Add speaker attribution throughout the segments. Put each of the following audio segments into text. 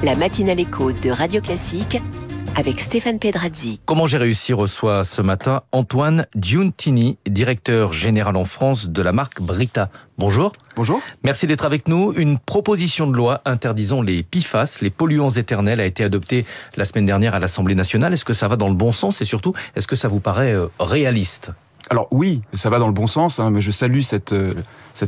Speaker 1: La matinale écho de Radio Classique avec Stéphane Pedrazzi.
Speaker 2: Comment j'ai réussi reçoit ce matin Antoine Giuntini, directeur général en France de la marque Brita. Bonjour.
Speaker 3: Bonjour.
Speaker 2: Merci d'être avec nous. Une proposition de loi interdisant les PFAS, les polluants éternels, a été adoptée la semaine dernière à l'Assemblée nationale. Est-ce que ça va dans le bon sens et surtout, est-ce que ça vous paraît réaliste ?
Speaker 3: Alors oui, ça va dans le bon sens, mais je salue cette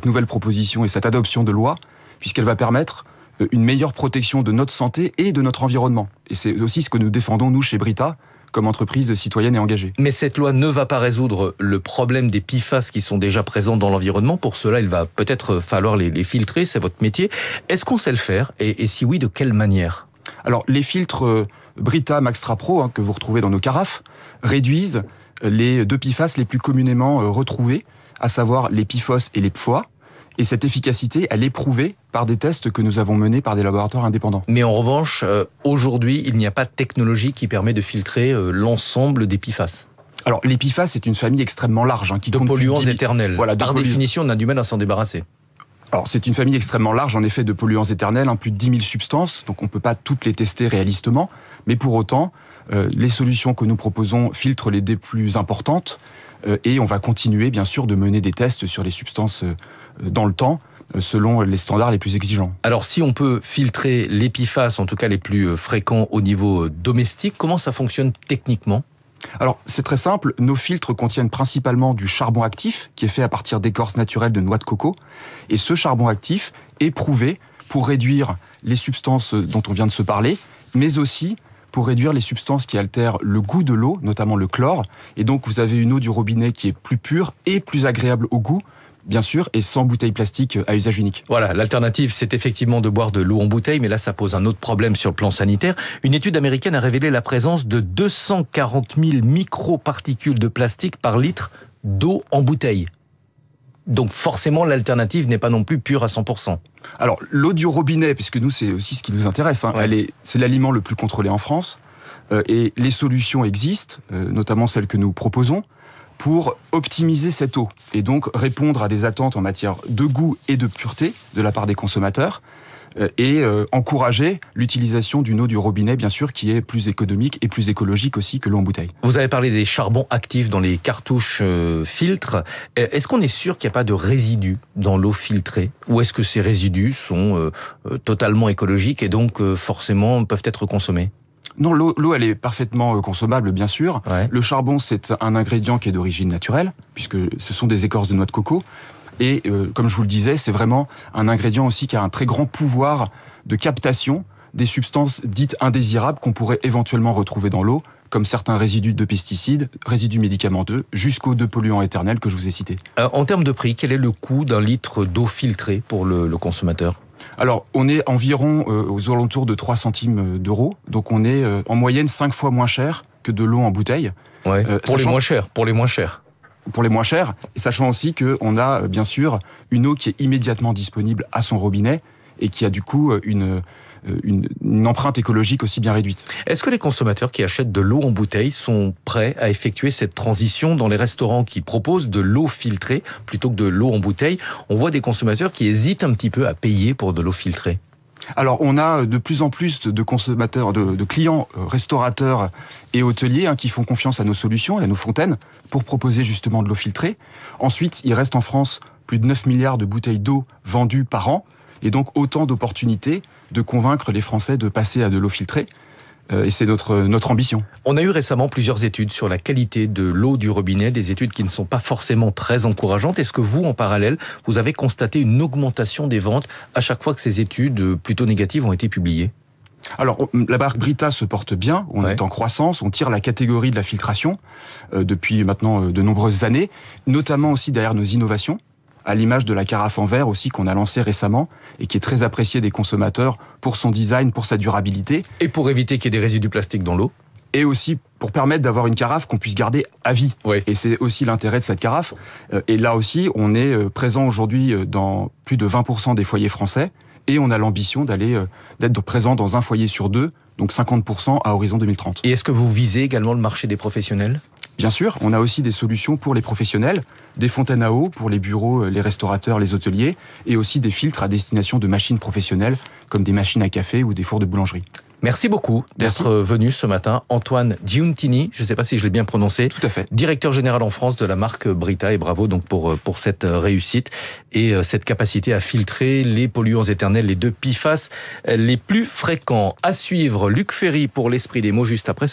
Speaker 3: nouvelle proposition et cette adoption de loi, puisqu'elle va permettre une meilleure protection de notre santé et de notre environnement. Et c'est aussi ce que nous défendons, nous, chez Brita, comme entreprise citoyenne et engagée.
Speaker 2: Mais cette loi ne va pas résoudre le problème des PFAS qui sont déjà présents dans l'environnement. Pour cela, il va peut-être falloir les filtrer, c'est votre métier. Est-ce qu'on sait le faire et si oui, de quelle manière ?
Speaker 3: Alors, les filtres Brita Maxtra Pro, que vous retrouvez dans nos carafes, réduisent les deux PFAS les plus communément retrouvés, à savoir les PFOS et les PFOA. Et cette efficacité, elle est prouvée par des tests que nous avons menés par des laboratoires indépendants.
Speaker 2: Mais en revanche, aujourd'hui, il n'y a pas de technologie qui permet de filtrer l'ensemble des PFAS.
Speaker 3: Alors, les PFAS, c'est une famille extrêmement large. Qui
Speaker 2: de
Speaker 3: compte
Speaker 2: polluants éternels.
Speaker 3: Voilà,
Speaker 2: par définition, on a du mal à s'en débarrasser.
Speaker 3: Alors, c'est une famille extrêmement large, en effet, de polluants éternels, plus de 10 000 substances, donc on ne peut pas toutes les tester réalistement, mais pour autant, les solutions que nous proposons filtrent les plus importantes, et on va continuer, bien sûr, de mener des tests sur les substances dans le temps, selon les standards les plus exigeants.
Speaker 2: Alors, si on peut filtrer les PFAS, en tout cas les plus fréquents au niveau domestique, comment ça fonctionne techniquement ?
Speaker 3: Alors, c'est très simple. Nos filtres contiennent principalement du charbon actif, qui est fait à partir d'écorce naturelle de noix de coco. Et ce charbon actif est prouvé pour réduire les substances dont on vient de se parler, mais aussi pour réduire les substances qui altèrent le goût de l'eau, notamment le chlore. Et donc, vous avez une eau du robinet qui est plus pure et plus agréable au goût, bien sûr, et sans bouteille plastique à usage unique.
Speaker 2: Voilà, l'alternative, c'est effectivement de boire de l'eau en bouteille, mais là, ça pose un autre problème sur le plan sanitaire. Une étude américaine a révélé la présence de 240 000 microparticules de plastique par litre d'eau en bouteille. Donc forcément, l'alternative n'est pas non plus pure à 100%.
Speaker 3: Alors, l'eau du robinet, puisque nous, c'est aussi ce qui nous intéresse,
Speaker 2: Ouais.
Speaker 3: C'est l'aliment le plus contrôlé en France, et les solutions existent, notamment celles que nous proposons, pour optimiser cette eau et donc répondre à des attentes en matière de goût et de pureté de la part des consommateurs et encourager l'utilisation d'une eau du robinet, bien sûr, qui est plus économique et plus écologique aussi que l'eau en bouteille.
Speaker 2: Vous avez parlé des charbons actifs dans les cartouches filtres. Est-ce qu'on est sûr qu'il n'y a pas de résidus dans l'eau filtrée ? Ou est-ce que ces résidus sont totalement écologiques et donc forcément peuvent être consommés ?
Speaker 3: Non, l'eau, elle est parfaitement consommable, bien sûr.
Speaker 2: Ouais.
Speaker 3: Le charbon, c'est un ingrédient qui est d'origine naturelle, puisque ce sont des écorces de noix de coco. Et comme je vous le disais, c'est vraiment un ingrédient aussi qui a un très grand pouvoir de captation des substances dites indésirables qu'on pourrait éventuellement retrouver dans l'eau, comme certains résidus de pesticides, résidus médicamenteux, jusqu'aux deux polluants éternels que je vous ai cités.
Speaker 2: En termes de prix, quel est le coût d'un litre d'eau filtrée pour le consommateur ?
Speaker 3: Alors, on est environ aux alentours de 3 centimes d'euros, donc on est en moyenne 5 fois moins cher que de l'eau en bouteille.
Speaker 2: Ouais. Pour les moins chers.
Speaker 3: Pour les moins chers, et sachant aussi qu'on a bien sûr une eau qui est immédiatement disponible à son robinet et qui a du coup une empreinte écologique aussi bien réduite.
Speaker 2: Est-ce que les consommateurs qui achètent de l'eau en bouteille sont prêts à effectuer cette transition dans les restaurants qui proposent de l'eau filtrée plutôt que de l'eau en bouteille ? On voit des consommateurs qui hésitent un petit peu à payer pour de l'eau filtrée.
Speaker 3: Alors, on a de plus en plus de consommateurs, de clients, restaurateurs et hôteliers qui font confiance à nos solutions et à nos fontaines pour proposer justement de l'eau filtrée. Ensuite, il reste en France plus de 9 milliards de bouteilles d'eau vendues par an et donc autant d'opportunités de convaincre les Français de passer à de l'eau filtrée. Et c'est notre ambition.
Speaker 2: On a eu récemment plusieurs études sur la qualité de l'eau du robinet, des études qui ne sont pas forcément très encourageantes. Est-ce que vous, en parallèle, vous avez constaté une augmentation des ventes à chaque fois que ces études plutôt négatives ont été publiées ?
Speaker 3: Alors, la marque Brita se porte bien, on est en croissance, on tire la catégorie de la filtration depuis maintenant de nombreuses années, notamment aussi derrière nos innovations, à l'image de la carafe en verre aussi qu'on a lancée récemment et qui est très appréciée des consommateurs pour son design, pour sa durabilité.
Speaker 2: Et pour éviter qu'il y ait des résidus plastiques dans l'eau ?
Speaker 3: Et aussi pour permettre d'avoir une carafe qu'on puisse garder à vie.
Speaker 2: Oui.
Speaker 3: Et c'est aussi l'intérêt de cette carafe. Et là aussi, on est présent aujourd'hui dans plus de 20% des foyers français. Et on a l'ambition d'être présent dans un foyer sur deux, donc 50% à horizon 2030.
Speaker 2: Et est-ce que vous visez également le marché des professionnels ?
Speaker 3: Bien sûr, on a aussi des solutions pour les professionnels, des fontaines à eau pour les bureaux, les restaurateurs, les hôteliers, et aussi des filtres à destination de machines professionnelles comme des machines à café ou des fours de boulangerie.
Speaker 2: Merci beaucoup d'être venu ce matin. Antoine Giuntini, je ne sais pas si je l'ai bien prononcé.
Speaker 3: Tout à fait.
Speaker 2: Directeur général en France de la marque Brita, et bravo donc pour cette réussite et cette capacité à filtrer les polluants éternels, les 2 PFAS les plus fréquents. À suivre, Luc Ferry pour l'Esprit des mots juste après.